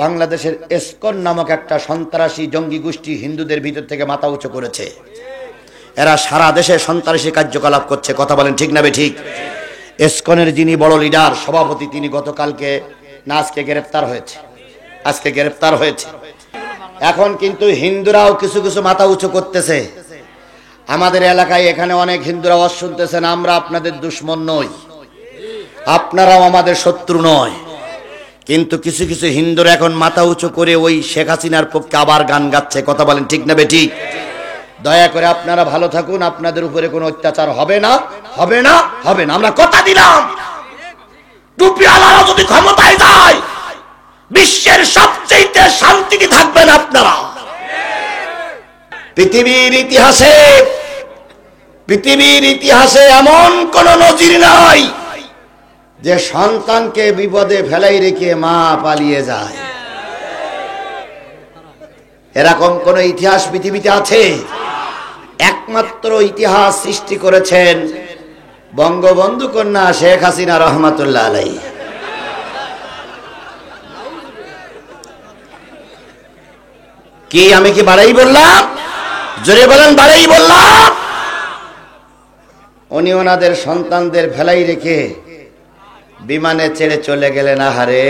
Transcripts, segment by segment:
বাংলাদেশের এসকন নামক একটা সন্ত্রাসী জঙ্গি গোষ্ঠী হিন্দুদের ভিতর থেকে মাথা উঁচু করেছে। এরা সারা দেশে সন্ত্রাসী কার্যকলাপ করছে। কথা বলেন ঠিক না বেঠিক? এসকনের যিনি বড় লিডার সভাপতি, তিনি গতকালকে না আজকে গ্রেফতার হয়েছে। এখন কিন্তু হিন্দুরাও কিছু কিছু মাথা উঁচু করতেছে। আমাদের এলাকায় এখানে অনেক হিন্দুরা আওয়াজ শুনতেছেন, আমরা আপনাদের দুশমন নই, আপনারাও আমাদের শত্রু নয়। কিন্তু কিছু কিছু হিন্দুরা এখন মাথা উঁচু করে ওই শেখ হাসিনার পক্ষে আবার গান গাচ্ছে। কথা বলেন ঠিক না বেঠিক? দয়া করে আপনারা ভালো থাকুন, আপনাদের উপরে কোনো অত্যাচার হবে না, হবে না, হবে না। আমরা কথা দিলাম, টুপিওয়ালারা যদি ক্ষমতায় যায় বিশ্বের সবচেয়ে শান্তিতে থাকবেন আপনারা। পৃথিবীর ইতিহাসে এমন কোন নজির নাই যে সন্তানকে বিপদে ফেলাই রেখে মা পালিয়ে যায়। এরকম কোন ইতিহাস পৃথিবীতে আছে? একমাত্র ইতিহাস সৃষ্টি করেছেন বঙ্গবন্ধু কন্যা শেখ হাসিনা রহমাতুল্লাহ আলাইহি। কি আমি কি বাড়াই বললাম? জোরে বলেন, বাড়াই বললাম? উনি ওনাদের সন্তানদের ফেলাই রেখে বিমানে ছেড়ে চলে গেলেন। আহারে,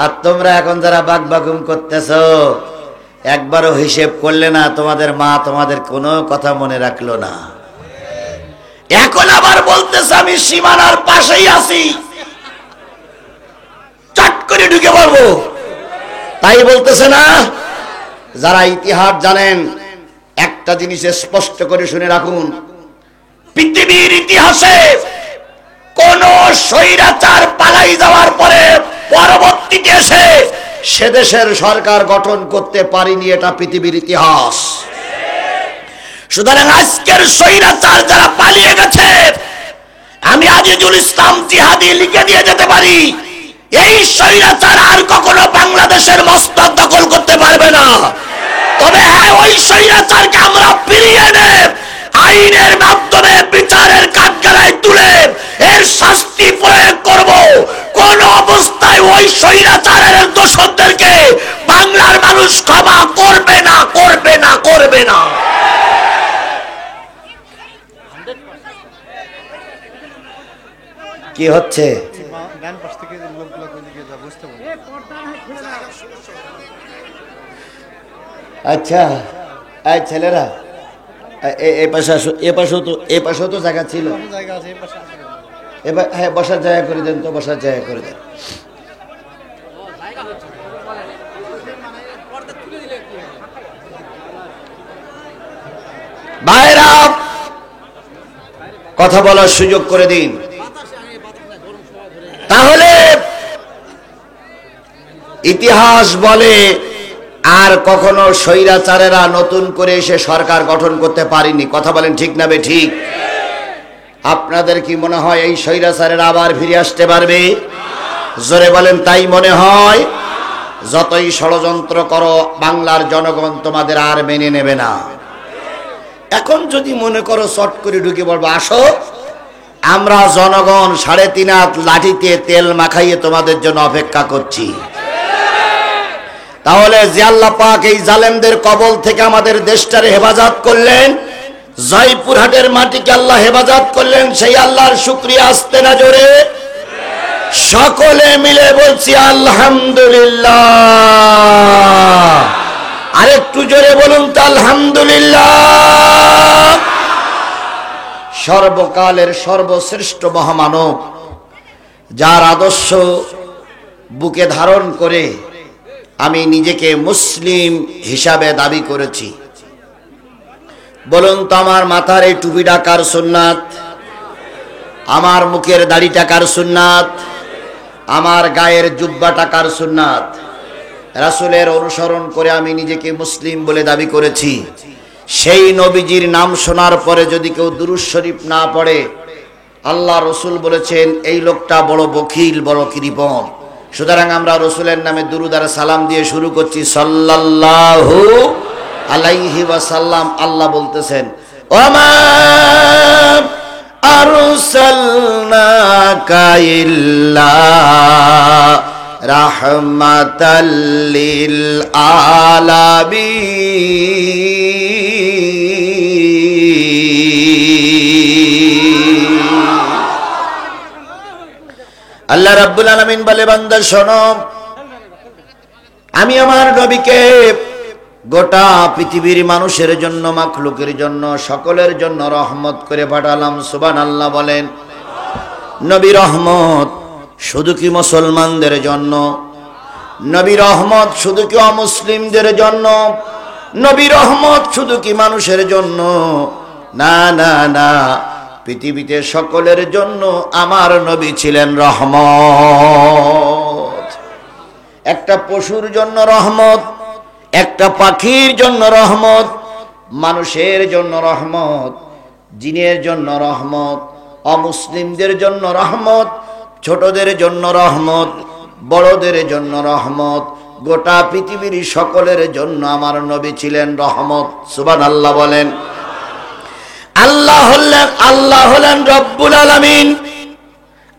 আর তোমরা এখন যারা বাগবাগুম করতেছো, একবারও হিসেব করলে না? তোমাদের মা তোমাদের কোনো কথা মনে রাখলো না। এখন আবার বলতেছে আমি সীমানার পাশেই আছি, চট করে ঢুকে পড়বো, তাই বলতেছে না? যারা ইতিহাস জানেন একটা জিনিস স্পষ্ট করে শুনে রাখুন, পৃথিবীর ইতিহাসে কোন স্বৈরাচার পালাই যাওয়ার পরে পরবর্তীতে এসে সে দেশের সরকার গঠন করতে পারেনি, এটা পৃথিবীর ইতিহাস। সুতরাং আজকের স্বৈরাচার যারা পালিয়ে গেছে, আমি আজিজুল ইসলাম জিহাদি লিখে দিয়ে যেতে পারি, এই স্বৈরাচার আর কখনো বাংলাদেশের মস্তক দখল করতে পারবে না। তবে হ্যাঁ, ওই স্বৈরাচারকে আমরা ফিরিয়ে এনে আইনের মাধ্যমে বিচারের কাঠগড়ায় তুলে এর শাস্তি প্রয়োগ করব। কোন অবস্থায় ওই স্বৈরাচারের দোষরদেরকে বাংলার মানুষ ক্ষমা করবে না, করবে না, করবে না। কি হচ্ছে? আচ্ছা, এই ছেলেরা এ পাশেও তো জায়গা ছিল, এবার হ্যাঁ বসার জায়গা করে দেন তো, বসার জায়গা করে দেন। ভাইরা, কথা বলার সুযোগ করে দিন। তাহলে ইতিহাস বলে আর কখনো স্বৈরাচারেরা নতুন করে এসে সরকার গঠন করতে পারেনি। কথা বলেন ঠিক না বেঠিক? আপনাদের কি মনে হয় এই স্বৈরাচারেরা আবার ফিরে আসতে পারবে? জোরে বলেন, তাই মনে হয়? যতই ষড়যন্ত্র করো, বাংলার জনগণ তোমাদের আর মেনে নেবে না। এখন যদি মনে করো চট করে ঢুকে পড়বো, আসো, আমরা জনগণ 3.5 হাত লাঠিতে তেল মাখাইয়ে তোমাদের জন্য অপেক্ষা করছি। তাহলে যে আল্লাহ পাক এই জালেমদের কবল থেকে আমাদের দেশটারে হেফাজত করলেন, জয়পুরহাটের মাটিকে আল্লাহ হেফাজত করলেন, সেই আল্লাহর শুকরিয়া আসতে না জোরে সকলে মিলে বলছি আলহামদুলিল্লাহ। আরেকটু জোরে বলুন তো আলহামদুলিল্লাহ। সর্বকালের সর্বশ্রেষ্ঠ মহামানব, যার আদর্শ বুকে ধারণ করে আমি নিজেকে মুসলিম হিসাবে দাবি করেছি। বলুন তো, আমার মাথার এই টুপিটা কার সুন্নাত? আমার মুখের দাড়িটা কার সুন্নাত? আমার গায়ের জুব্বাটা কার সুন্নাত? রাসূলের অনুসরণ করে আমি নিজেকে মুসলিম বলে দাবি করেছি। সেই নবীজির নাম শোনার পরে যদি কেউ দুরূদ শরীফ না পড়ে, আল্লাহ রসুল বলেছেন এই লোকটা বড় বখিল, বড় কৃপণ। সুতরাং আমরা রসুলের নামে দুরূদ আর সালাম দিয়ে শুরু করছি, সাল্লাল্লাহু আলাইহি ওয়াসাল্লাম। আল্লাহ বলতেছেন, ওমা আরসালনাকা ইল্লা রাহমাতাল লিল আলামিন। আল্লাহ রাব্বুল আলামিন বলে, বান্দা শোনো, আমি আমার নবীকে গোটা পৃথিবীর মানুষের জন্য, মাখলুকের জন্য, সকলের জন্য রহমত করে পাঠালাম। সুবহানাল্লাহ বলেন। নবী রহমত শুধু কি মুসলমানদের জন্য? নবী রহমত শুধু কি অমুসলিমদের জন্য? নবী রহমত শুধু কি মানুষের জন্য? না না না, পৃথিবীতে সকলের জন্য আমার নবী ছিলেন রহমত। একটা পশুর জন্য রহমত, একটা পাখির জন্য রহমত, মানুষের জন্য রহমত, জিনের জন্য রহমত, অমুসলিমদের জন্য রহমত, ছোটদের জন্য রহমত, বড়দের জন্য রহমত, গোটা পৃথিবীর সকলের জন্য আমার নবী ছিলেন রহমত। সুবহানাল্লাহ বলেন। আল্লাহ হলেন রব্বুল আলামিন,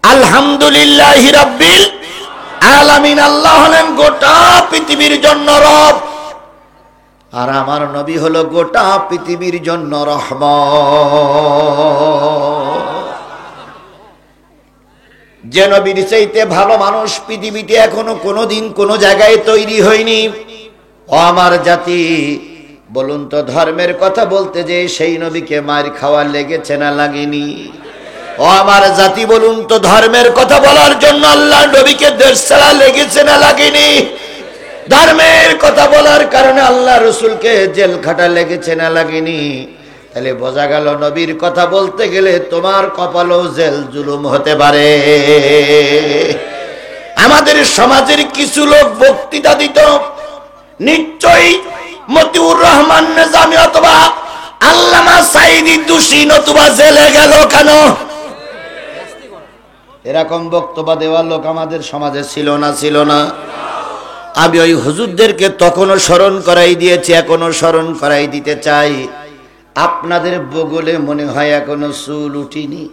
আলহামদুলিল্লাহি রাব্বিল আলামিন। আল্লাহ হলেন গোটা পৃথিবীর জন্য রব, আর আমার নবী হলো গোটা পৃথিবীর জন্য রহমত। যে নবীর চাইতে ভালো মানুষ পৃথিবীতে এখনো কোনোদিন কোনো জায়গায় তৈরি হয়নি। ও আমার জাতি, বলুন তো, ধর্মের কথা বলতে যে সেই নবীকে মার খাওয়া লেগেছে না লাগেনি? ও আমার জাতি, বলুন তো, ধর্মের কথা বলার জন্য আল্লাহ নবীকে দেশ ছাড়া লেগেছে না লাগেনি? ধর্মের কথা বলার কারণে আল্লাহ রসুলকে জেল খাটা লেগেছে না লাগেনি? তাহলে বোঝা গেল নবীর কথা বলতে গেলে তোমার কপালও জেল জুলুম হতে পারে। আমাদের সমাজের কিছু লোক বক্তৃতা দিত, নিশ্চয়ই মতিউর রহমান নিজামী অথবা আল্লামা সাঈদী দোষী, নতুবা জেলে গেল কেন? এরকম বক্তব্য দেওয়ার লোক আমাদের সমাজে ছিল না? ছিল না? আমি ওই হুজুরদেরকে তখনও স্মরণ করাই দিয়েছি, এখনো স্মরণ করাই দিতে চাই। আপনাদের বগলে মনে হয় এখনো চুল উঠিনি,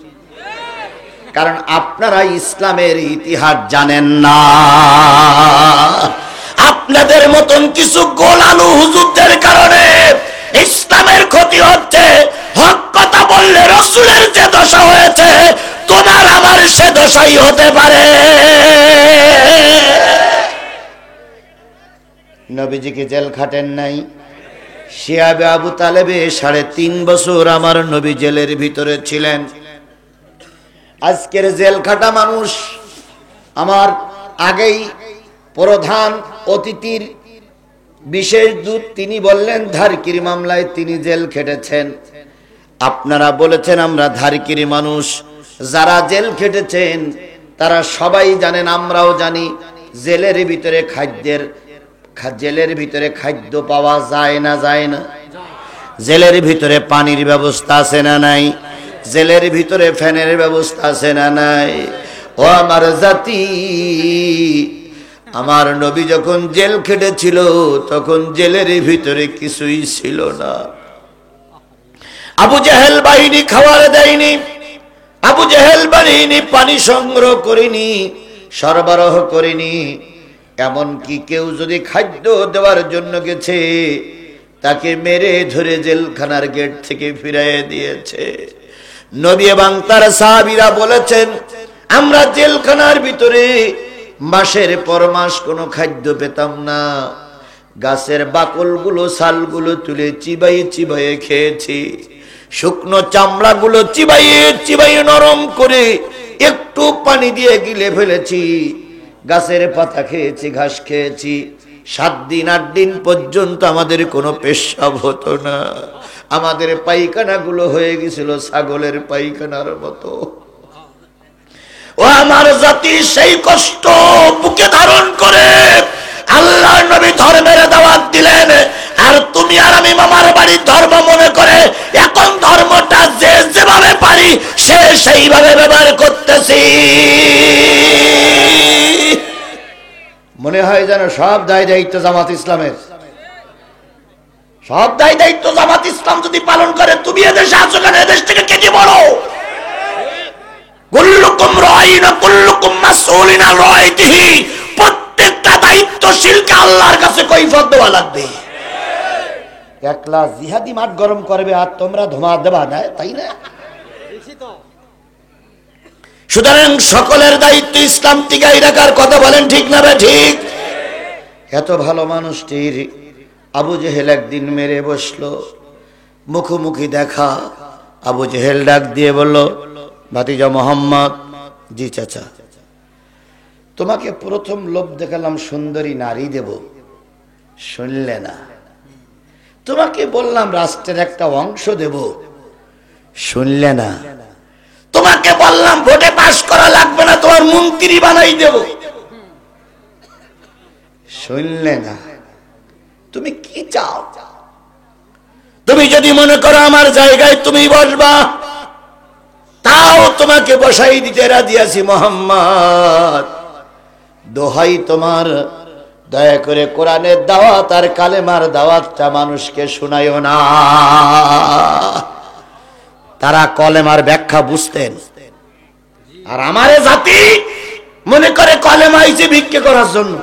কারণ আপনারা ইসলামের ইতিহাস জানেন না। আপনাদের মতন কিছু গোলালু হুজুরদের কারণে ইসলামের ক্ষতি হচ্ছে। হক কথা বললে রাসূলের যে দশা হয়েছে, তোমার আমার সে দশাই হতে পারে। নবীজিকে জেল খাটেন নাই? শিয়াবে আবু তালেবে 3.5 বছর আমার নবী জেলের ভিতরে ছিলেন। আজকের জেল খাটা মানুষ, আমার আগেই প্রধান অতিথির বিশেষ দূত তিনি বললেন ধারকির মামলায় তিনি জেল খেটেছেন। আপনারা বলেছেন আমরা ধারকির মানুষ, যারা জেল খেটেছেন তারা সবাই জানেন, আমরাও জানি, জেলের ভিতরে খাদ্য পাওয়া যায় না? যায় না? জেলের ভিতরে পানির ব্যবস্থা আছে না নাই? জেলের ভিতরে ফ্যানের ব্যবস্থা আছে না নাই? ও আমার জাতি, আমার নবী যখন জেল খেটেছিল তখন জেলের ভিতরে কিছুই ছিল না। আবু জেহেল বাহিনী খাবার দেয়নি, আবু জেহেল বাহিনী পানি সংগ্রহ করেনি, সরবরাহ করেনি। এমনকি কেউ যদি খাদ্য দেওয়ার জন্য গেছে, তাকে মেরে ধরে জেলখানার গেট থেকে ফিরিয়ে দিয়েছে। নবী এবং তার সাহাবীরা বলেছেন, আমরা জেলখানার ভিতরে মাসের পর মাস কোনো খাদ্য পেতাম না। গাছের বাকলগুলো, ছালগুলো তুলে চিবাইয়ে চিবাইয়ে খেয়েছি। শুকনো চামড়াগুলো চিবাইয়ে চিবাইয়ে নরম করে একটু পানি দিয়ে গিলে ফেলেছি। গাছের পাতা খেয়েছি, ঘাস খেয়েছি। 7 দিন 8 দিন পর্যন্ত আমাদের কোনো পেশাব হতো না। আমাদের পায়খানাগুলো হয়ে গেছিল ছাগলের পায়খানার মতো। ও আমার জাতি, সেই কষ্ট বুকে ধারণ করে আল্লাহ নবী ধর্মের দাওয়াত দিলেন, আর তুমি আর আমি মামার বাড়ির ধর্ম মনে করে এখন ধর্মটা যে যেভাবে পারি সে সেইভাবে ব্যবহার করতেছি। মনে হয় যেন সব দায় দায়িত্ব জামাত ইসলামের। সব দায় দায়িত্ব জামাত ইসলাম যদি পালন করে, তুমি এদেশে আছো কেন? এদেশ থেকে কেটে বড়। কুল্লুকুম রাঈন কুল্লুকুম মাসউলুন আন রাঈতিহি, দায়িত্বশীলকে আল্লাহর কাছে কৈফিয়ত দেওয়া লাগবে। একলা জিহাদি মাঠ গরম করবে আর তোমরা ধোঁয়া দেবা না, তাই না? সুতরাং সকলের দায়িত্ব ইসলাম টিকাই রাখার কথা বলেন, ঠিক না বে ঠিক? এত ভালো মানুষটির আবু জেহেল একদিন মেরে বসলো, মুখোমুখি দেখা। আবু জেহেল ডাক দিয়ে বলল, ভাতিজা মোহাম্মদ। জি চাচা। তোমাকে প্রথম লোভ দেখালাম সুন্দরী নারী দেব, শুনলে না। তোমাকে বললাম রাষ্ট্রের একটা অংশ দেব, শুনলে না। তোমাকে বললাম ভোটে পাশ করা লাগবে না, তোমার মন্ত্রী বানাই দেব, শুনলে না। তুমি কি চাও? তুমি যদি মনে করো আমার জায়গায় তুমি বসবা, তাও তোমাকে বসাই দিতে রাজি আছি মোহাম্মদ। দোহাই তোমার, দয়া করে কোরআনের দাওয়াত আর কালেমার দাওয়াতটা মানুষকে শোনায়ও না। তারা কলেমার ব্যাখ্যা বুঝতেন, আর আমারে জাতি মনে করে কলেমা হইছে ভিক্ষে করার জন্য।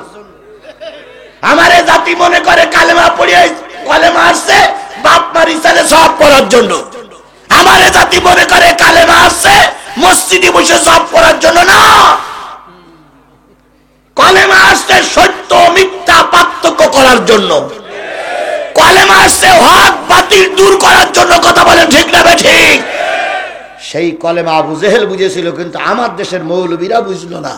আমারে জাতি মনে করে কালেমা পড়িয়ে কলেমা আসছে বাপ মারি ছেলে সব করার জন্য। আমারে জাতি মনে করে কালেমা আসছে মসজিদে বসে সব করার জন্য না। কলেমা আসছে সত্য মিথ্যা পার্থক্য করার জন্য। কলেমা আসছে হক বাতিল দূর করার জন্য। কথা বলেন ঠিক না বে ঠিক? সেই কলেমা আবু জেহেল বুঝেছিল, কিন্তু আমার দেশের মৌলবীরা বুঝলো না,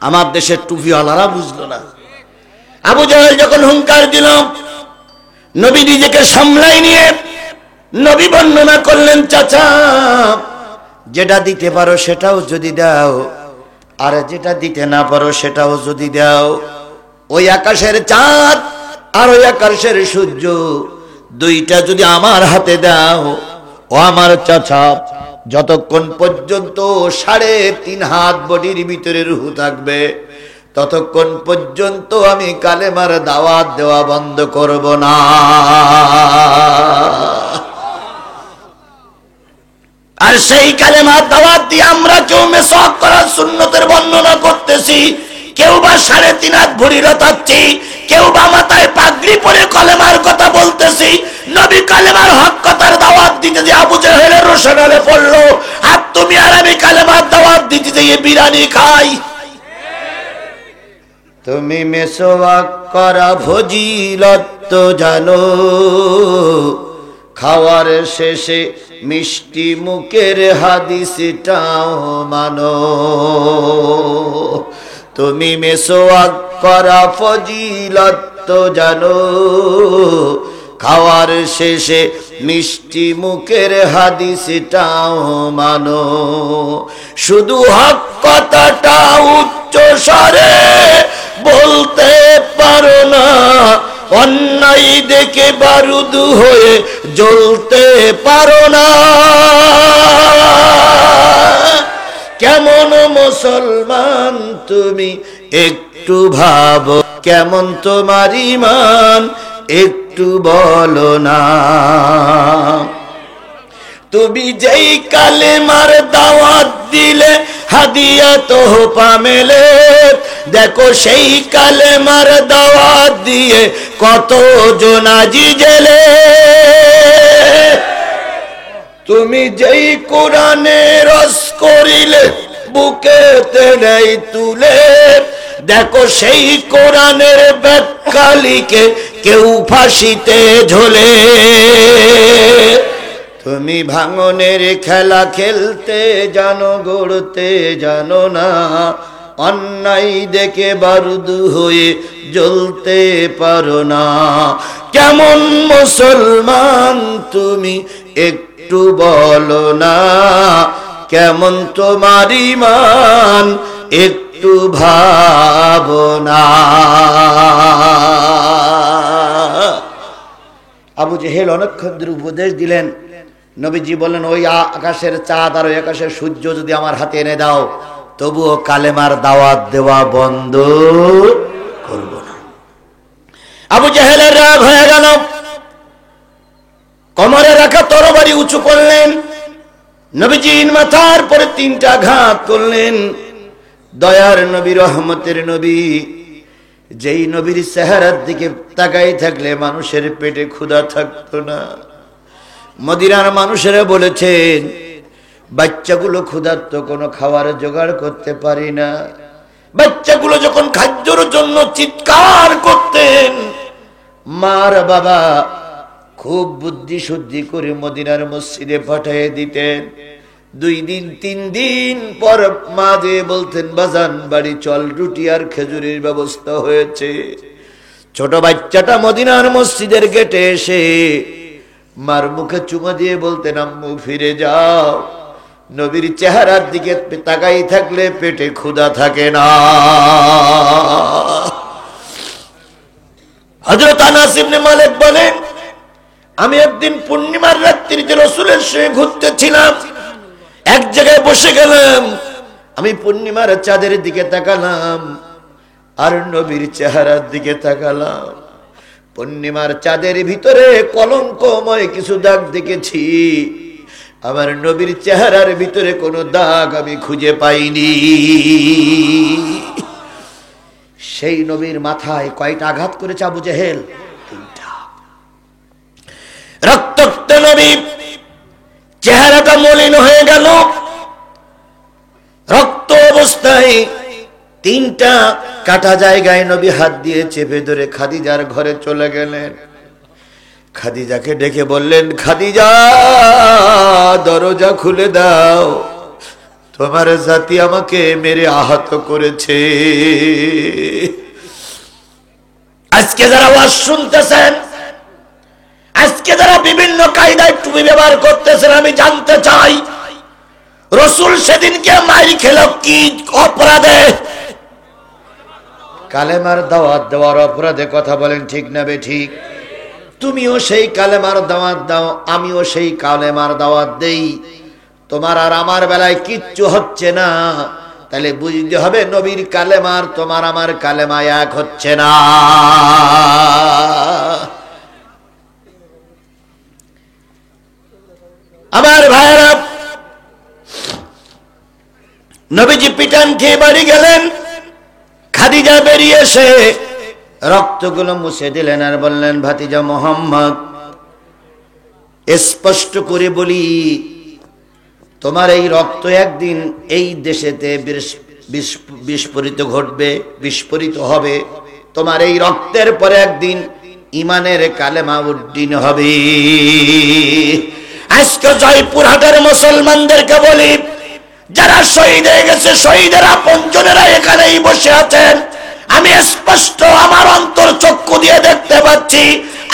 আমার দেশের টুপিওয়ালারা বুঝলো না। আবু জেহেল যখন হুঙ্কার দিল, নবী নিজেকে সামলাই নিয়ে নবী বর্ণনা করলেন, চাচা যেটা দিতে পারো সেটাও যদি দাও, আর যেটা দিতে না পারো সেটাও যদি দাও। ওই আকাশের চাঁদ আর ওই আকাশের সূর্য দুইটা যদি আমার হাতে দাও, ও আমার চাচা, যতক্ষণ পর্যন্ত 3.5 হাত বডির ভিতরে রূহ থাকবে, ততক্ষণ পর্যন্ত আমি কালেমার দাওয়াত দেওয়া বন্ধ করব না। আর সেই কালেমার দাওয়াত দিয়ে আমরা কেউ মেসওয়াক করার সুন্নতের বর্ণনা করতেছি, কেউ বা 3.5 হাত ভরি রতাচ্ছি, কেউ বা মাথায় পাগড়ি পরে কলেমার কথা বলতেছি। নবী কালেমার হক কথার দাওয়াত দিতে যে আবু জেহেলের রোশনালে পড়লো, আর তুমি আর আমি কালেমার দাওয়াত দিতে যে বিরিয়ানি খাই। তুমি মেসওয়াক করা ফজিলত তো জানো, খাওয়ার শেষে মিষ্টি মুখের হাদিসটাও মানো। তুমি মেসওয়াক করা ফজিলত তো জানো, খাওয়ার শেষে মিষ্টি মুখের হাদিসটাও মানো। শুধু হক কথাটা উচ্চ স্বরে বলতে পারো না, অন্যায় দেখে বারুদ হয়ে জ্বলতে পারো না। কেমন মুসলমান তুমি একটু ভাবো, কেমন তোমার ঈমান একটু বলো না। তুমি যেই কালেমার দাওয়াত দিলে হাদিয়া তোহফা মেলে, দেখো সেই কালেমার দাওয়াত দিয়ে কত জনাজি জেলে। তুমি যেই কোরআনে রস করিলে বুকেতে নেই তুলে, দেখো সেই কোরআনের ব্যাখ্যা লিখে কেউ ফাঁসিতে ঝোলে। তুমি ভাঙনের খেলা খেলতে জানো, গড়তে জানো না, অন্যায় দেখে বারুদ হয়ে জ্বলতে পারো না। কেমন মুসলমান তুমি একটু বলো না, কেমন তোমার ঈমান একটু ভাবো না। আবু জেহেল অনেকক্ষণ ধরে উপদেশ দিলেন। নবীজি বলেন, ওই আকাশের চাঁদ আর ওই আকাশের সূর্য যদি আমার হাতে এনে দাও, তবুও কালেমার দাওয়াত দেওয়া বন্ধ করব না। আবু জেহেলের রাগ হয়ে গেল, কোমরে রাখা তরবারি উঁচু করলেন, নবীজির মাথার পরে 3টা ঘাত করলেন। দয়ার নবী, রহমতের নবী যেই নবীর চেহারার দিকে তাকাই থাকলে মানুষের পেটে ক্ষুধা থাকতো না। মদিনার মানুষেরা বলেছেন বাচ্চাগুলো ক্ষুধার্ত, কোনো খাবার জোগাড় করতে পারি না। বাচ্চাগুলো যখন খাদ্যের জন্য চিৎকার করতেন, মার বাবা খুব বুদ্ধি শুদ্ধি করে মদিনার মসজিদে পাঠিয়ে দিতেন। 2 দিন 3 দিন পর মা যে বলতেন, বাজান বাড়ি চল, রুটি আর খেজুরের ব্যবস্থা হয়েছে। ছোট বাচ্চাটা মদিনার মসজিদের গেটে এসে মার মুখে চুমা দিয়ে বলতেন, আম্মু ফিরে যাও। নবীর চেহারার দিকে তাকাই থাকলে পেটে ক্ষুধা থাকে না। হযরত আনাস ইবনে মালিক বলেন, আমি একদিন পূর্ণিমার রাত্রিতে রাসূলের সঙ্গে ঘুরতেছিলাম, এক জায়গায় বসে গেলাম। আমি পূর্ণিমার চাঁদের দিকে তাকালাম আর নবীর চেহারার দিকে তাকালাম। পূর্ণিমার চাঁদের ভিতরে কলঙ্কময় কিছু দাগ দেখেছি, আমার নবীর চেহারার ভিতরে কোনো দাগ আমি খুঁজে পাইনি। সেই নবীর মাথায় কয়টা আঘাত করেছে আবু জেহেল? 3টা। রক্তাক্ত নবী, চেহারাটা মলিন হয়ে গেল। রক্ত অবস্থায় 3টা কাটা জায়গায় নবী হাত দিয়ে চেপে ধরে খাদিজার ঘরে চলে গেলেন। খাদিজাকে ডেকে বললেন, খাদিজা দরজা খুলে দাও, তোমার জাতি আমাকে মেরে আহত করেছে। আজকে যারা ওয়াজ শুনতেছেন, আজকে যারা বিভিন্ন কায়দায় টুপি ব্যবহার করতেছেন, আমি জানতে চাই রাসূল সেদিনকে মাইর খেল কি অপরাধে? কালেমার দাওয়াত দেওয়ার অপরাধে। কথা বলেন ঠিক না বেঠিক? তুমিও সেই কালেমার দাওয়াত দাও, আমিও সেই কালেমার দাওয়াত দেই, তোমার আর আমার বেলায় কিচ্ছু হচ্ছে না। তাহলে বুঝতে হবে নবীর কালেমার তোমার আমার কালেমা এক হচ্ছে না। আমার ভাইরা, নবীজি পিটান খেয়ে বাড়ি গেলেন। খাদিজা বেরিয়ে এসে রক্তগুলো মুছে দিলেন আর বললেন, ভাতিজা মোহাম্মদ, স্পষ্ট করে বলি, তোমার এই রক্ত একদিন এই দেশেতে বিস্ফোরিত ঘটবে, বিস্ফোরিত হবে। তোমার এই রক্তের পরে একদিন ইমানের কালেমা উড্ডীন হবে। আজকে জয়পুরহাটের মুসলমানদেরকে বলি, যারা শহীদ হয়ে গেছে, শহীদের আপনজনেরা এখানেই বসে আছেন। আমি স্পষ্ট আমার অন্তর চক্ষু দিয়ে দেখতে পাচ্ছি,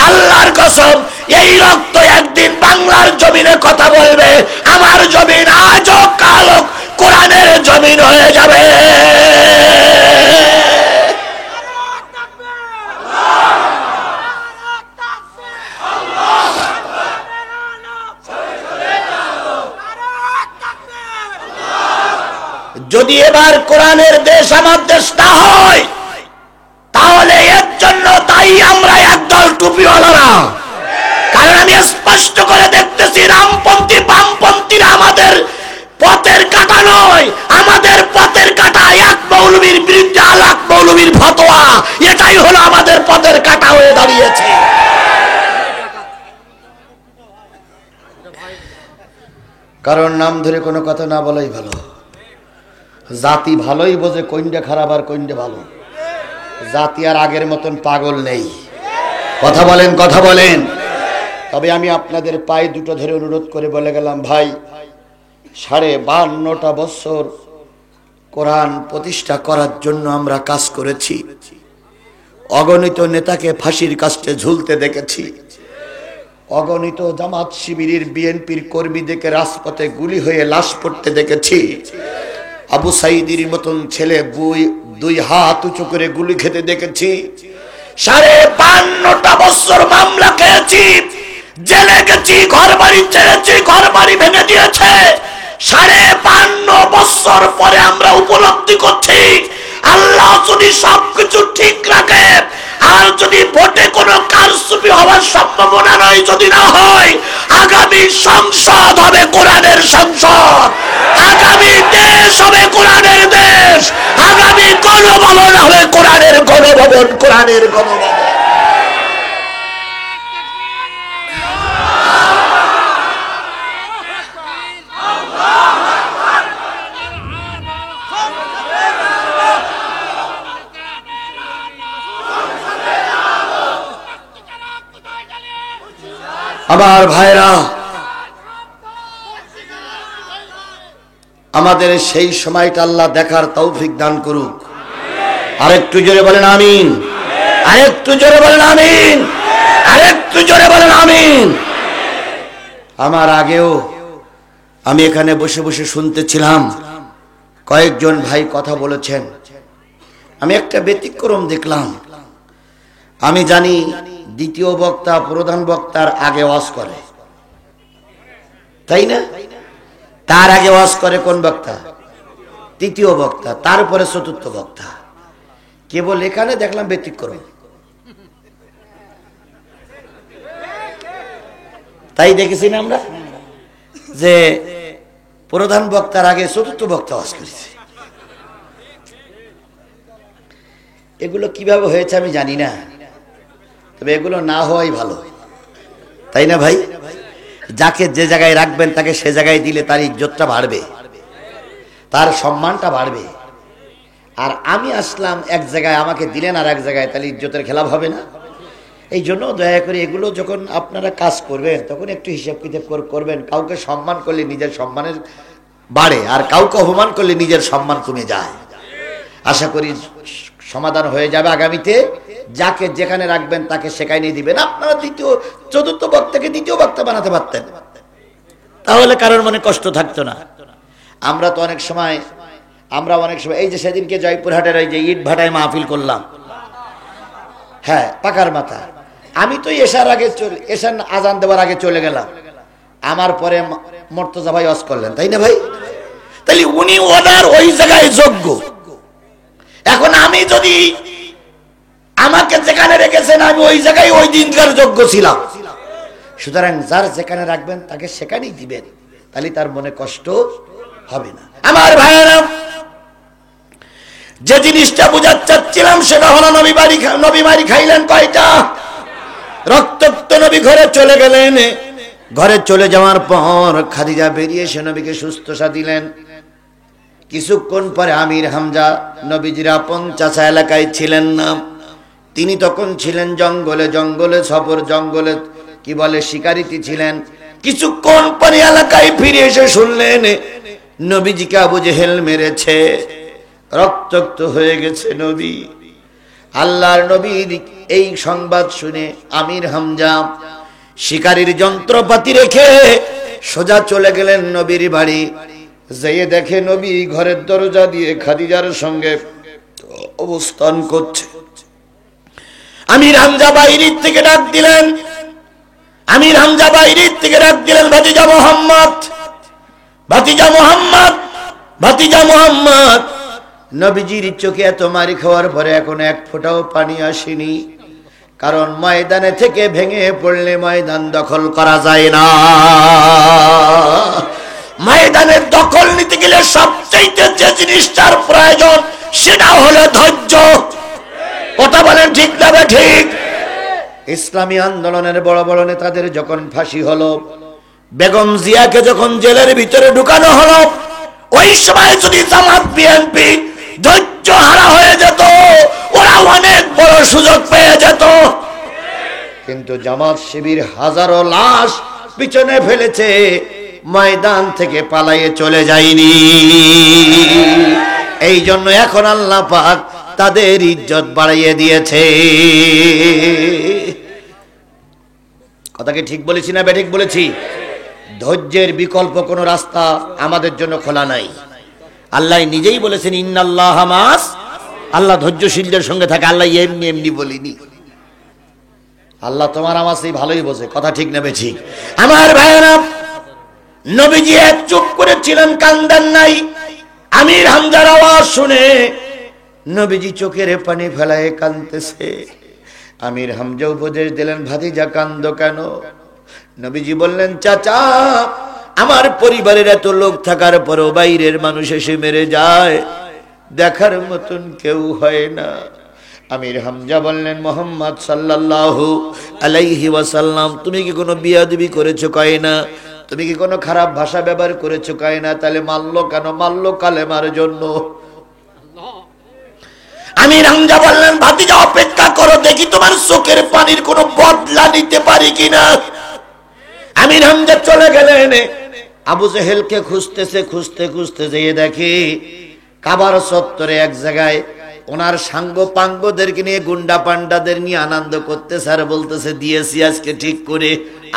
আল্লাহর কসম, এই রক্ত একদিন বাংলার জমিনে কথা বলবে। আমার জমিন আজও কালো কোরআনের জমিন হয়ে যাবে। যদি এবার কোরআনের দেশ আমার দেশ না হয়, তাহলে এর জন্য তাই আমরা একদল টুপিওয়ালারা। কারণ আমি স্পষ্ট করে দেখতেছি, রামপন্থী বামপন্থীরা আমাদের পথের কাঁটা নয়, আমাদের পথের কাঁটা এক মৌলবীর বিরুদ্ধে আর এক মৌলবীর ফতোয়া, এটাই হলো আমাদের পথের কাঁটা হয়ে দাঁড়িয়েছে। কারণ নাম ধরে কোনো কথা না বলাই ভালো। জাতি ভালোই বোঝে কোনটা খারাপ আর কোনটা ভালো। জাতি আর আগের মতন পাগল নেই। কথা বলেন, কথা বলেন। তবে আমি আপনাদের পায়ে দুটো ধরে অনুরোধ করে বলে গেলাম, ভাই, 52.5টা বছর কোরআন প্রতিষ্ঠা করার জন্য আমরা কাজ করেছি। অগণিত নেতাকে ফাঁসির কাস্টে ঝুলতে দেখেছি, অগণিত জামাত শিবিরের বিএনপির কর্মীদেরকে রাজপথে গুলি হয়ে লাশ পড়তে দেখেছি। আবু সাইদির মতন ছেলে 2 হাত উঁচু করে গুলি খেতে দেখেছি। 52.5টা বছর মামলা খেয়েছি, জেলে গেছি, ঘর বাড়ি ছেড়েছি, ঘর বাড়ি ভেঙে দিয়েছে। 52 বছর পরে আমরা উপলব্ধি করছি, আল্লাহ যদি সবকিছু ঠিক রাখে, আর যদি ভোটে কোনো কারচুপি হওয়ার সম্ভাবনা নয়, যদি না হয়, আগামী সংসদ হবে কোরআনের সংসদ, আগামী দেশ হবে কোরআনের দেশ, আগামী এই গণভবন হবে কোরআনের গণভবন, কোরআনের গণভবন। আমার ভাইরা, আমাদের সেই সময়টা আল্লাহ দেখার তৌফিক দান করুক। আরেকটু জোরে বলেন আমিন, আরেকটু জোরে বলেন আমিন, আরেকটু জোরে বলেন আমিন। আমার আগেও আমি এখানে বসে বসে শুনতেছিলাম, কয়েকজন ভাই কথা বলেছেন। আমি একটা ব্যতিক্রম দেখলাম। আমি জানি দ্বিতীয় বক্তা প্রধান বক্তার আগে ওয়াজ করে, তাই না? তার আগে ওয়াজ করে কোন বক্তা? তৃতীয় বক্তা, তারপরে চতুর্থ বক্তা। কেবল এখানে দেখলাম ব্যতিক্রম। তাই দেখেছি না আমরা যে প্রধান বক্তার আগে চতুর্থ বক্তা ওয়াজ করেছে। এগুলো কিভাবে হয়েছে আমি জানি না, তবে এগুলো না হওয়াই ভালো, তাই না ভাই? যাকে যে জায়গায় রাখবেন তাকে সে জায়গায় দিলে তার ইজ্জতটা বাড়বে, তার সম্মানটা বাড়বে। আর আমি আসলাম এক জায়গায়, আমাকে দিলেন আর এক জায়গায়, তাহলে ইজ্জতের খেলাপ হবে না? এই জন্য দয়া করে এগুলো যখন আপনারা কাজ করবেন তখন একটু হিসাব কিতাব করবেন। কাউকে সম্মান করলে নিজের সম্মানের বাড়ে, আর কাউকে অপমান করলে নিজের সম্মান কমে যায়। আশা করি সমাধান হয়ে যাবে আগামীতে। যাকে যেখানে রাখবেন তাকে সেখানে নিয়ে দিবেন। আপনারা চতুর্থ বক্তাকে দ্বিতীয় বক্তা বানাতে পারতেন, তাহলে কারোর মনে কষ্ট থাকতো না। আমরা অনেক সময় এই যে সেদিনকে জয়পুরহাটের ওই যে ইট ভাটায় মাহফিল করলাম, হ্যাঁ পাকার মাথা, আমি তো এশার আজান দেওয়ার আগে চলে গেলাম। আমার পরে মর্তজা ভাই ওয়াজ করলেন, তাই না ভাই? তাহলে উনি ওনার ওই জায়গায় যোগ্য। এখন আমি যদি আমাকে যেখানে রেখেছেন আমি ওই জায়গায় ওই দিনকার যোগ্য ছিলাম। সুতরাং যার যেখানে রাখবেন তাকে সেখানেই দিবেন, তাহলে তার মনে কষ্ট হবে না। আমার ভাইয়েরা, যে জিনিসটা বুঝাতে চাচ্ছিলাম সেটা হলো নবী বাড়ি খাইলেন কয়টা? রক্তাক্ত নবী ঘরে চলে গেলেন। ঘরে চলে যাওয়ার পর খাদিজা বেরিয়ে এসে নবীকে সুস্থতা দিলেন। কিছুক্ষণ পরে আমির হামজা, নবীজির আপন চাচা, এলাকায় ছিলেন না। তিনি তখন ছিলেন জঙ্গলে সফর, জঙ্গলে কি বলে শিকারিতে ছিলেন। কিছুক্ষণ পরে এলাকায় ফিরে এসে শুনলেন নবীজিকে আবু জেহেল মেরেছে, রক্তাক্ত হয়ে গেছে নবী। আল্লাহর নবীর এই সংবাদ শুনে আমির হামজা শিকারীর যন্ত্রপাতি রেখে সোজা চলে গেলেন নবীর বাড়ি। যেয়ে দেখে নবী ঘরের দরজা দিয়ে খাদিজার সঙ্গে অবস্থান করছে। আমির হামজা বাইরের থেকে ডাক দিলেন, ভাতিজা মোহাম্মদ, ভাতিজা মোহাম্মদ, ভাতিজা মোহাম্মদ। নবীজির চোখে এত মারি খাওয়ার পরে এখন এক ফোঁটাও পানি আসেনি, কারণ ময়দানে থেকে ভেঙে পড়লে ময়দান দখল করা যায় না। ময়দানের দখল নিতে গেলে সবচেয়ে যে জিনিসটার প্রয়োজন সেটা হলো ধৈর্য। কথা বলেন ঠিক না ঠিক? ইসলামী আন্দোলনের বড় বড় নেতাদের যখন ফাঁসি হলো, বেগম জিয়াকে যখন জেলের ভিতরে ঢুকানো হলো, ওই সময় যদি জামাত বিএনপি ধৈর্য হারা হয়ে যেত, ওরা অনেক বড় সুযোগ পেয়ে যেত। কিন্তু জামাত শিবির হাজারো লাশ পিছনে ফেলেছে, ময়দান থেকে পালাইয়ে চলে যায়নি। এই জন্য এখন আল্লাহ পাক তাদের ইজ্জত বাড়িয়ে দিয়েছে। কথা কি ঠিক বলেছি না বেঠিক বলেছি? ধৈর্যের বিকল্প কোন রাস্তা আমাদের জন্য খোলা নাই। আল্লাহ নিজেই বলেছেন ইন্নাল্লাহা মাস, আল্লাহ ধৈর্যশীলদের সঙ্গে থাকে। আল্লাহ এমনি এমনি বলিনি। আল্লাহ তোমার আমার সেই ভালোই বোঝে। কথা ঠিক না বেঠিক? আমার ভাইয়েরা, নবীজি এক চুপ করেছিলেন, কান্দেন নাই। আমির হামজার আওয়াজ শুনে নবীজি চোখের পানি ফেলায় কাঁদতেছে। আমির হামজা উপদেশ দিলেন, ভাতিজা কান্দো কেন? নবীজি বললেন, চাচা, আমার পরিবারের এত লোক থাকার পরও বাইরের মানুষ এসে মেরে যায়, দেখার মতন কেউ হয় না। আমির হামজা বললেন, মুহাম্মদ সাল্লাল্লাহু আলাইহি ওয়াসাল্লাম, তুমি কি কোনো বিয়াদবি করেছো? কয় না। তুমি কি কোনো খারাপ ভাষা ব্যবহার করেছো? কয় না। তাহলে মারলো কেন? মারলো কালেমার জন্য। আমির হামজা বললেন, ভাতিজা অপেক্ষা করো, দেখি তোমার চোখের পানির কোনো বদলা নিতে পারি কিনা। আমির হামজা চলে গেলেন, আবু জেহেলকে খুঁজতেছে, খুঁজতে খুঁজতে যেয়ে দেখি কাবার চত্বরে এক জায়গায় ওনার সাঙ্গ পাঙ্গদেরকে নিয়ে, গুন্ডা পান্ডাদের নিয়ে আনন্দ করতেছে আর বলতেছে, দিয়েছি আজকে ঠিক করে,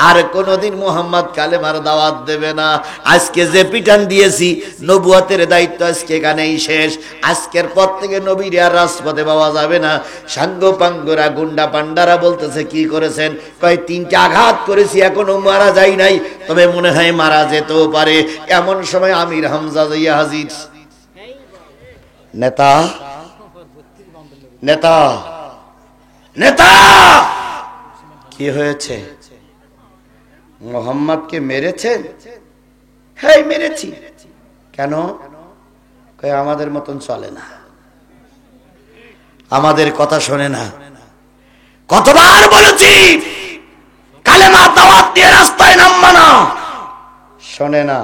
আর কোনদিন মুহাম্মদ কালেমার দাওয়াত দেবে না। আজকে যে পিটান দিয়েছি, নবুয়তের দায়িত্ব আজকে এখানেই শেষ। আজকের পর থেকে নবীর আর রাজপথে পাওয়া যাবে না। সাঙ্গ পাঙ্গরা, গুন্ডা পান্ডারা বলতেছে, কি করেছেন? কয়, 3টা আঘাত করেছি, এখনো মারা যায় নাই, তবে মনে হয় মারা যেতেও পারে। এমন সময় আমির হামজা যাইয়া হাজির। নেতা নেতা নেতা, কি হয়েছে? মুহাম্মদকে মেরেছেন? হ্যাঁ মেরেছি। কেন? কয়, আমাদের মতন চলে না, আমাদের কথা শোনে না। কতবার বলেছি কালেমা দাওয়াত দিয়ে রাস্তায় নামবা না, শোনে না।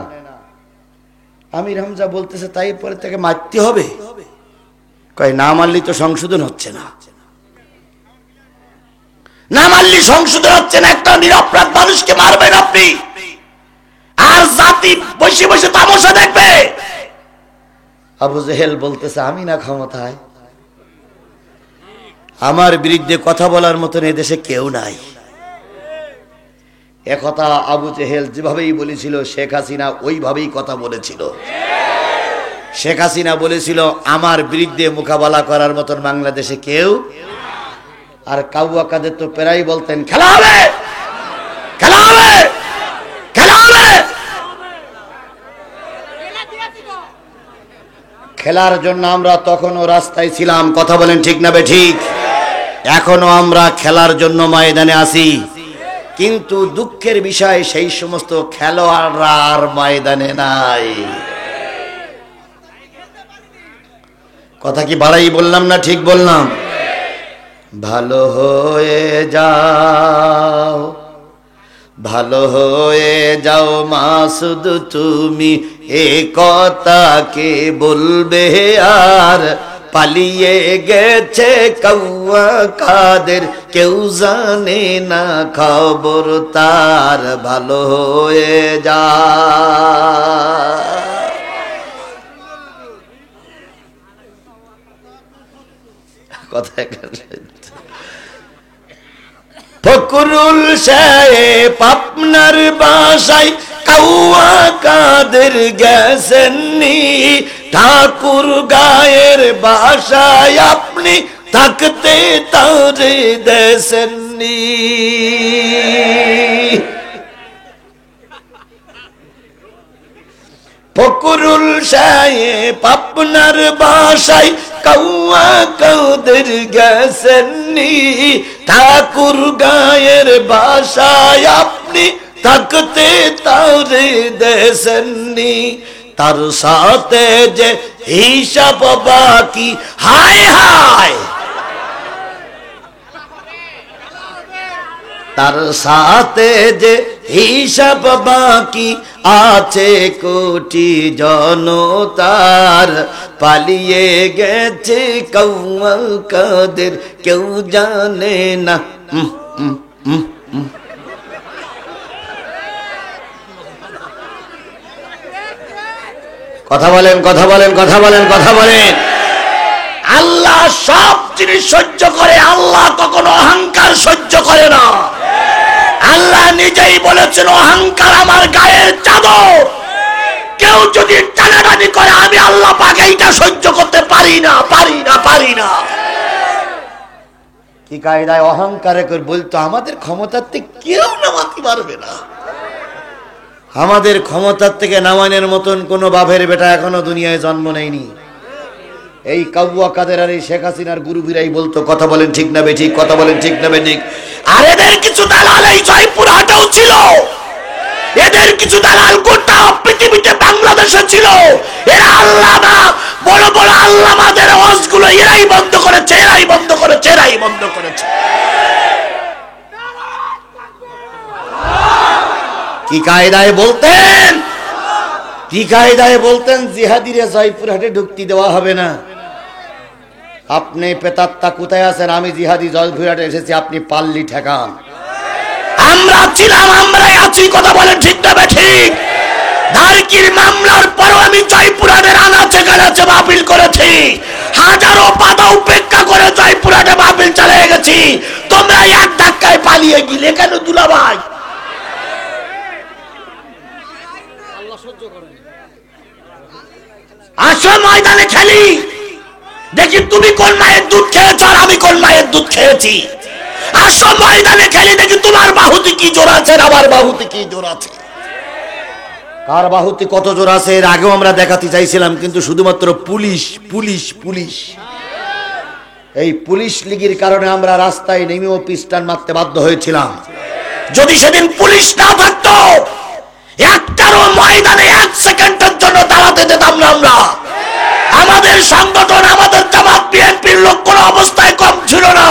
আমির হামজা বলতেছে, তাই পরে থেকে মারতে হবে? কয়, না মারলি তো সংশোধন হচ্ছে না, না মারলি সংশোধন হচ্ছে না। একটা নিরপরাধ মানুষকে মারবেন আপনি, আর জাতি বসে বসে তামাশা দেখবে। আবু জেহেল বলতেছে, আমি না ক্ষমতায়, আমার বিরুদ্ধে কথা বলার মতন এদেশে কেউ নাই। একথা আবু জেহেল যেভাবেই বলেছিল, শেখ হাসিনা ওইভাবেই কথা বলেছিল। শেখ হাসিনা বলেছিল, আমার বিরুদ্ধে মোকাবেলা করার মতন বাংলাদেশে কেউ। আর কাউয়া কাদের তো প্রায় বলতেন, খেলা হবে, খেলা হবে, খেলা হবে। খেলার জন্য আমরা তখনও রাস্তায় ছিলাম, কথা বলেন ঠিক না বেঠিক? এখনো আমরা খেলার জন্য ময়দানে আছি, কিন্তু দুঃখের বিষয় সেই সমস্ত খেলোয়াড়রা আর ময়দানে নাই। কথা কি বাড়াই বললাম না ঠিক বললাম? ভালো হয়ে যাও, ভালো হয়ে যাও মাসুদ, তুমি এ কথা কে বলবে আর? পালিয়ে গেছে কাউয়া কাদের, কেউ জানে না খবর তার। ভালো হয়ে যা। ফকরুল সাহেব আপনার বাসায় কাউয়া কাদের গেছেননি, ঠাকুর গায়ের বাসায় আপনি থাকতে তারে দেশেননি। ফকরুল সাহেব আপনার বাসায় কাউয়া কাদের গেছেননি, ঠাকুর গায়ের বাসায় আপনি থাকতে তারে দেশেননি। তার সাথে যে হিসাব বাকি, হায় হায়, তার সাথে যে হিসাব বাকি আছে কোটি জনতার। পালিয়ে গেছে কাউয়া কাদের, কেউ জানে না। কথা বলেন, কথা বলেন, কথা বলেন, কথা বলেন। আল্লাহ সব জিনিস সহ্য করে, আল্লাহ কখনো অহংকার সহ্য করে না। আল্লাহ নিজেই বলেছেন, অহংকার আমার গায়ের চাদর, কেউ যদি টানাটানি করে আমি আল্লাহ পাক এইটা সহ্য করতে পারি না, পারি না, পারি না। কি কায়দায় অহংকারে করে বলতো, আমাদের ক্ষমতার থেকে কেউ নামাতে পারবে না। আমাদের ক্ষমতার থেকে নামানোর মতন কোন বাপের বেটা এখনো দুনিয়ায় জন্ম নেয়নি। এই কাউয়া কাদের আর এই শেখ হাসিনার গুরুবীরাই বলতো, কথা বলেন ঠিক না বেঠিক, কথা বলেন ঠিক না বেঠিক। আর এদের কিছু দালাল এই জয়পুর হাটেও ছিল, এদের কিছু দালাল গোটা পৃথিবীতে বাংলাদেশে ছিল। এরা আল্লাহ না বড় বড় আল্লামাদের ওয়াজগুলো এরাই বন্ধ করেছে, এরাই বন্ধ করেছে, এরাই বন্ধ করেছে। কি কায়দায় বলতেন, কি কায়দায় বলতেন জিহাদিরে জয়পুরহাটে ঢুকতে দেওয়া হবে না। আপনি পেতাত্তা কোথায় আছেন? আমি জিহাদি জয়পুরহাটে এসেছি, আপনি পাল্লি ঠেকান। আমরা ছিলাম, আমরাই আছি, কথা বলেন ঠিক না ঠিক? ধারকির মামলার পরও আমি জয়পুরহাটের আনাচে কানাচে মাহফিল করেছি, হাজারো বাধা উপেক্ষা করে জয়পুরহাটে মাহফিল চালিয়ে গেছি। তোমরা এক ধাক্কায় পালিয়ে গেলে কেন দুলাভাই? আসো ময়দানে খেলি, দেখি তুমি কোন মায়ের দুধ খেয়েছ আর আমি কোন মায়ের দুধ খেয়েছি। আসো ময়দানে খেলি, দেখি তোমার বাহুতে কি জোর আছে আর আমার বাহুতে কি জোর আছে। কার বাহুতে কত জোর আছে এর আগেও আমরা দেখাতে চাইছিলাম, কিন্তু শুধুমাত্র পুলিশ পুলিশ পুলিশ, এই পুলিশ লীগের কারণে আমরা রাস্তায় নেমেও পিস্টান মারতে বাধ্য হয়েছিলাম। যদি সেদিন পুলিশ না থাকতো, একটারও ময়দানে এক সেকেন্ডের জন্য দাঁড়াতে যেতাম না আমরা। আমাদের সংগঠন, আমাদের জামাত বিএনপির লোক কোনো অবস্থায় কম ছিল না,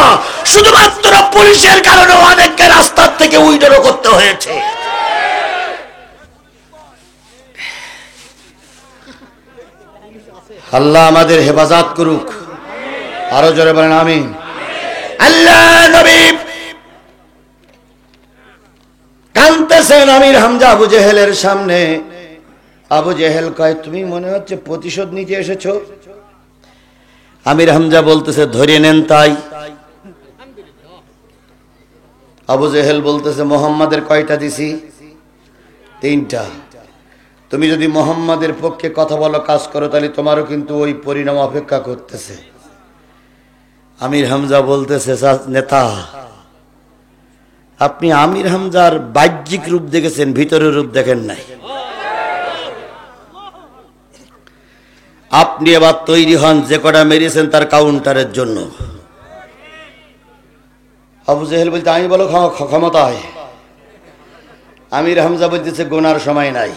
শুধুমাত্র পুলিশের কারণে অনেককে রাস্তার থেকে উইড্রো করতে হয়েছে। আল্লাহ আমাদের হেফাজত করুক, আরো জোরে বলেন আমিন। আল্লাহ নবী কাঁদতেছেন আমির হামজা আবু জেহেলের সামনে। আবু জেহেল কয়, তুমি মনে হচ্ছে প্রতিশোধ নিতে এসেছো। আমির হামজা বলতেছে, ধরে নেন তাই। আবু জেহেল বলতেছে, মোহাম্মদের কয়টা দিছি? 3টা। তুমি যদি মোহাম্মদের পক্ষে কথা বলো, কাজ করো, তাহলে তোমারও কিন্তু ওই পরিণাম অপেক্ষা করতেছে। আমির হামজা বলতেছে, নেতা আপনি আমির হামজার বাহ্যিক রূপ দেখেছেন, ভিতরের রূপ দেখেন নাই। আপনি এবার তৈরি হন, যে কটা মেরেছেন তার কাউন্টারের জন্য। আবু জেহেল বলতে, আমি বলো ক্ষমতায়। আমির হামজা বলতেছে, গোনার সময় নাই,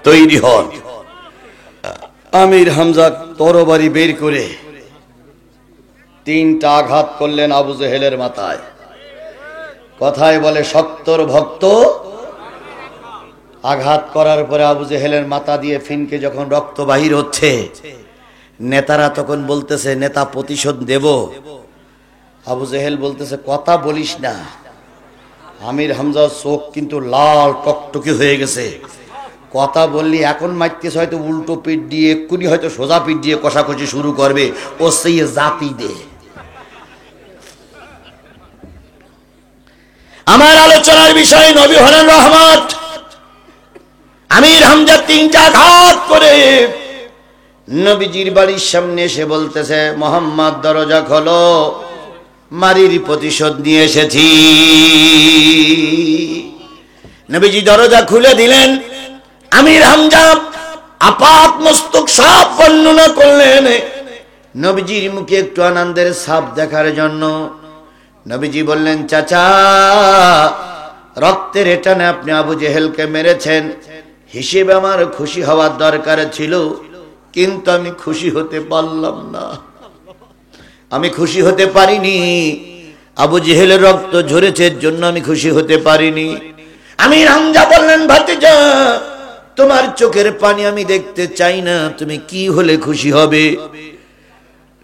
তৈরি হন। আমির হামজা তরবারি বের করে 3টা আঘাত করলেন আবু জেহেলের মাথায়। কথায় বলে শক্তর ভক্ত। আঘাত করার পরে আবু জেহেলের মাথা দিয়ে ফিনকে যখন রক্ত বাহির হচ্ছে, নেতারা তখন বলতেছে, নেতা প্রতিশোধ দেব। আবু জেহেল বলতেছে, কথা বলিস না। আমির হামজার চোখ কিন্তু লাল টকটকে হয়ে গেছে। কথা বললি এখন মারতেছে, হয়তো উল্টো পিঠ দিয়ে, এক্ষুনি হয়তো সোজা পিঠ দিয়ে কষাকষি শুরু করবে। ও সেই জাতি দে। আমার আলোচনার বিষয় নবী হলেন রহমত। আমির হামজা 3টা আঘাত করে নবীজির বাড়ির সামনে এসে বলতেছে, মোহাম্মদ দরজা খোলো, মারির প্রতিশোধ নিয়ে এসেছি। নবীজি দরজা খুলে দিলেন। আমির হামজা আপাত মস্তক সব বর্ণনা করলেন নবীজির মুখে একটু আনন্দের ছাপ দেখার জন্য। নবীজি বললেন, চাচা রক্তের এটানে আপনি আবু জেহেলকে মেরেছেন, হিসেবে আমার খুশি হওয়ার দরকার ছিল, কিন্তু আমি খুশি হতে পারলাম না। আমি খুশি হতে পারিনি। আবু জেহেলের রক্ত ঝরেছে, এর জন্য আমি খুশি হতে পারিনি। আমির হামজা বললেন, ভাতিজা তোমার চোখের পানি আমি দেখতে চাই না, তুমি কি হলে খুশি হবে?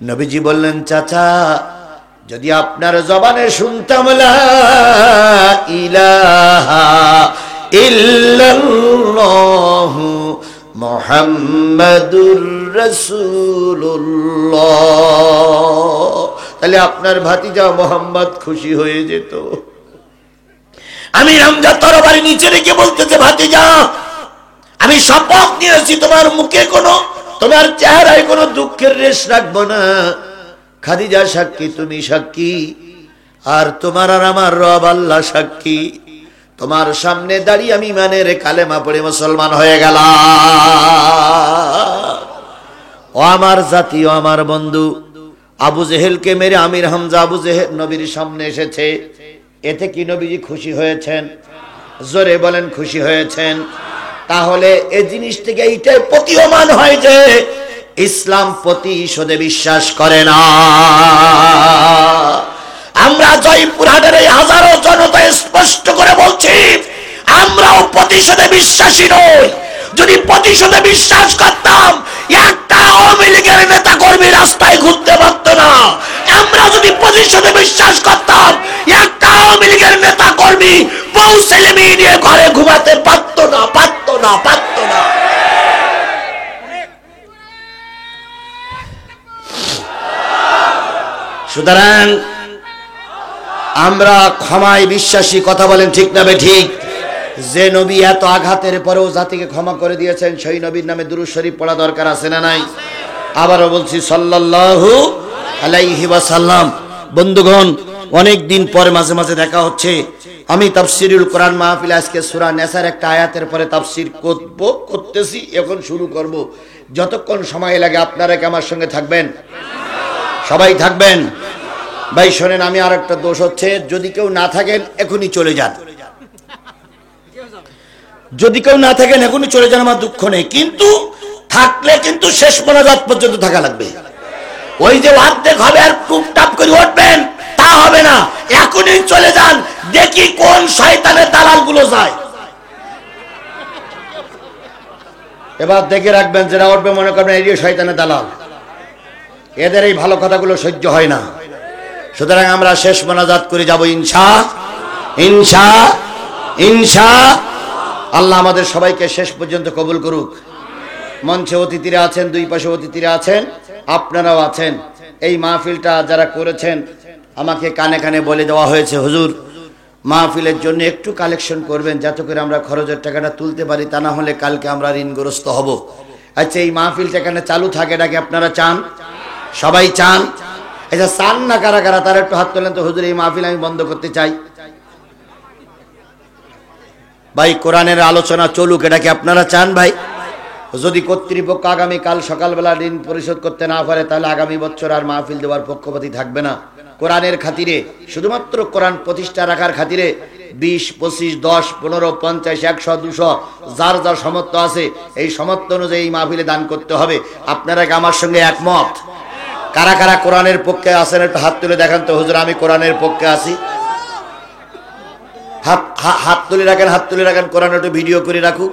নবীজি বললেন, চাচা যদি আপনার জবানে শুনতাম লা ইলাহা ইল্লাল্লাহু মুহাম্মাদুর রাসূলুল্লাহ, তাহলে আপনার ভাতিজা মোহাম্মদ খুশি হয়ে যেত। আমির হামজা তরবারি নিচে রেখে বলতেছে, ভাতিজা আমি শপথ নিয়েছি তোমার মুখে কোনো, তোমার চেহারায় কোনো দুঃখের রেশ রাখবো না। খাদিজা সাক্ষী, তুমি সাক্ষী, আর তোমার আর আমার রব আল্লাহ সাক্ষী। তোমার সামনে দাঁড়িয়ে আমি ইমানের কালেমা পড়ে মুসলমান হয়ে গেলাম। ও আমার জাতি, ও আমার বন্ধু, আবু জেহেলকে মেরে আমির হামজা আবু জেহেল নবীর সামনে এসেছে। এতে কি নবীজি খুশি হয়েছেন? জোরে বলেন, খুশি হয়েছেন। তাহলে এই জিনিস থেকে এইটাই প্রতীয়মান হয় যে ইসলাম প্রতিশোধে বিশ্বাস করে না। আমরা জয়পুরহাটের এই হাজারো জনতা স্পষ্ট করে বলছি, আমরাও প্রতিশোধে বিশ্বাসী নই। যদি প্রতিশোধে বিশ্বাস করতাম, একটা আওয়ামী লীগের নেতা কর্মী রাস্তায় ঘুরতে পারত না। আমরা যদি প্রতিশোধে বিশ্বাস করতাম, একটা আওয়ামী লীগের নেতা কর্মী বউ ছেলে মেয়ে নিয়ে ঘরে ঘুমাতে পারত না। সুতরাং আমরা ক্ষমায় বিশ্বাসী। কথা বলেন ঠিক না বেঠিক? যে নবী এত আঘাতের পরেও জাতিকে ক্ষমা করে দিয়েছেন, সেই নবীর নামে দুরূদ শরীফ পড়া দরকার আছে না নাই? আবারও বলছি, সাল্লাল্লাহু আলাইহি ওয়াসাল্লাম। বন্ধুগণ, অনেক দিন পরে মাঝে মাঝে দেখা হচ্ছে। আমি তাফসীরুল কোরআন মাহফিলে আজকে সূরা নেসার একটা আয়াতের পরে তাফসীর করতেছি, এখন শুরু করব। যতক্ষণ সময় লাগে আপনারা কি আমার সঙ্গে থাকবেন? সবাই থাকবেন? ভাই শোনেন, আমি আর একটা দোষ হচ্ছে, যদি কেউ না থাকেন এখনই চলে যান। যদি কেউ না থাকেন এখনই চলে যান, আমার দুঃখ নেই। কিন্তু থাকলে কিন্তু শেষ মোনাজাত পর্যন্ত থাকা লাগবে। ওই যে অর্ধেক হবে আর টুপটাপ করে উঠবেন, তা হবে না। এখনই চলে যান, দেখি কোন শয়তানের দালাল গুলো যায়। এবার দেখে রাখবেন, যারা উঠবে মনে করবেন এই শয়তানের দালাল, এদের এই ভালো কথাগুলো সহ্য হয় না। সুতরাং আমরা শেষ মোনাজাত করে যাব ইনশাআল্লাহ। আল্লাহ আমাদের সবাইকে শেষ পর্যন্ত কবুল করুক। মঞ্চে অতিথিরা আছেন, দুই পাশে অতিথিরা আছেন, আপনারাও আছেন। এই মাহফিলটা যারা করেছেন, আমাকে কানে কানে বলে দেওয়া হয়েছে, হুজুর মাহফিলের জন্য একটু কালেকশন করবেন, যাতে করে আমরা খরচের টাকাটা তুলতে পারি, তা না হলে কালকে আমরা ঋণগ্রস্ত হব। আচ্ছা, এই মাহফিলটা এখানে চালু থাকে, এটাকে আপনারা চান? সবাই চান? আচ্ছা, চান না কারা কারা? তারা একটু হাত তোলেন তো। হুজুর, এই মাহফিল আমি বন্ধ করতে চাই। ভাই, কোরআনের আলোচনা চলুক, এটা কি আপনারা চান? ভাই, যদি কর্তৃপক্ষ আগামীকাল সকালবেলা ঋণ পরিশোধ করতে না পারে, তাহলে আগামী বছর আর মাহফিল দেওয়ার পক্ষপাতী থাকবে না। কোরআনের খাতিরে, শুধুমাত্র কোরআন প্রতিষ্ঠা রাখার খাতিরে 20, 25, 10, 15, 50, 100, 200 যার যার সামর্থ্য আছে, এই সামর্থ্য অনুযায়ী এই মাহফিলে দান করতে হবে। আপনারা কি আমার সঙ্গে একমত? কারা কারা কোরআনের পক্ষে আছেন একটু হাত তুলে দেখান তো। হুজুর, আমি কোরআনের পক্ষে আছি। হাত তুলে রাখেন। কোরআন একটু ভিডিও করে রাখুক।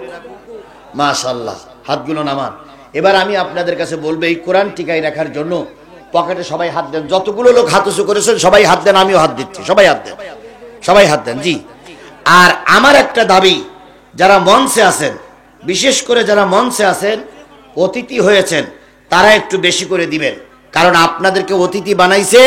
মাশাআল্লাহ, হাতগুলো নামান। এবার আমি আপনাদের কাছে বলবো, এই কোরআন টিকাই রাখার জন্য পকেটে সবাই হাত দেন। যতগুলো লোক হাত উঁচু করেছেন সবাই হাত দেন, আমিও হাত দিচ্ছি। সবাই হাত দেন জি। আর আমার একটা দাবি, যারা মঞ্চে আছেন, বিশেষ করে যারা মঞ্চে আছেন, অতিথি হয়েছেন, তারা একটু বেশি করে দিবেন, কারণ আপনাদেরকে অতিথি বানাইছে।